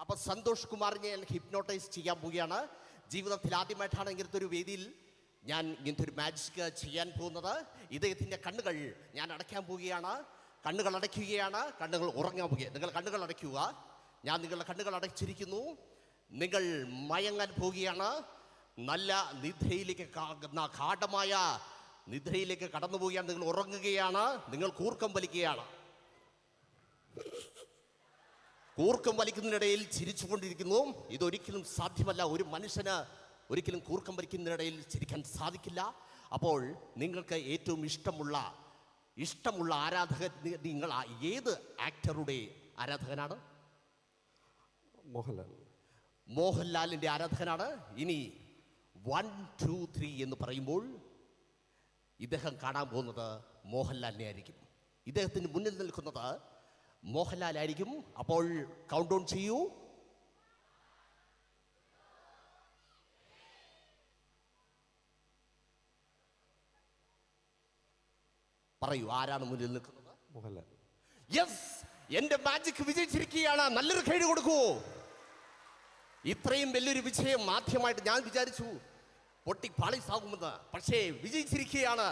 അപ്പോൾ സന്തോഷ് കുമാറിനെ ഞാൻ ഹിപ്നോട്ടൈസ് ചെയ്യാൻ പോവുകയാണ്. ജീവിതത്തിൽ ആദ്യമായിട്ടാണ് ഇങ്ങനത്തെ ഒരു വേദിയിൽ ഞാൻ ഇങ്ങനത്തെ ഒരു മാജിക് ചെയ്യാൻ പോകുന്നത്. ഇദ്ദേഹത്തിൻ്റെ കണ്ണുകൾ ഞാൻ അടയ്ക്കാൻ പോവുകയാണ്. കണ്ണുകൾ അടയ്ക്കുകയാണ്. കണ്ണുകൾ ഉറങ്ങാൻ പോവുക. നിങ്ങൾ കണ്ണുകൾ അടയ്ക്കുക. ഞാൻ നിങ്ങളുടെ കണ്ണുകൾ അടച്ചിരിക്കുന്നു. നിങ്ങൾ മയങ്ങാൻ പോവുകയാണ്. നല്ല നിദ്രയിലേക്ക് ഗാഢമായ നിദ്രയിലേക്ക് കടന്നു പോവുകയാണ്. നിങ്ങൾ ഉറങ്ങുകയാണ്. നിങ്ങൾ കൂർക്കം വലിക്കുകയാണ്. കൂർക്കം വലിക്കുന്നതിനിടയിൽ ചിരിച്ചുകൊണ്ടിരിക്കുന്നു. ഇതൊരിക്കലും സാധ്യമല്ല. ഒരു മനുഷ്യന് ഒരിക്കലും കൂർക്കം വലിക്കുന്നതിനിടയിൽ ചിരിക്കാൻ സാധിക്കില്ല. അപ്പോൾ നിങ്ങൾക്ക് ഏറ്റവും ഇഷ്ടമുള്ള ആരാധകൻ, നിങ്ങൾ ഏത് ആക്ടറുടെ ആരാധകനാണ്? മോഹൻലാലിൻ്റെ ആരാധകനാണ്. ഇനി 1, 2, 3 എന്ന് പറയുമ്പോൾ ഇദ്ദേഹം കാണാൻ പോകുന്നത് മോഹൻലാലിനെ ആയിരിക്കും. ഇദ്ദേഹത്തിന് മുന്നിൽ നിൽക്കുന്നത് മോഹൻലാലായിരിക്കും. അപ്പോൾ കൗണ്ട് ഡൗൺ ചെയ്യൂ. പറയൂ, ആരാണ് മുന്നിൽ നിൽക്കുന്നത്? മോഹൻലാൽ. യെസ്, എന്റെ മാജിക് വിജയിച്ചിരിക്കുകയാണ്. നല്ലൊരു കൈ കൊടുക്കൂ. ഇത്രയും വലിയൊരു വിജയം ആദ്യമായിട്ട് ഞാൻ വിചാരിച്ചു പൊട്ടി പാളിസാകുമെന്ന്. പക്ഷേ വിജയിച്ചിരിക്കുകയാണ്.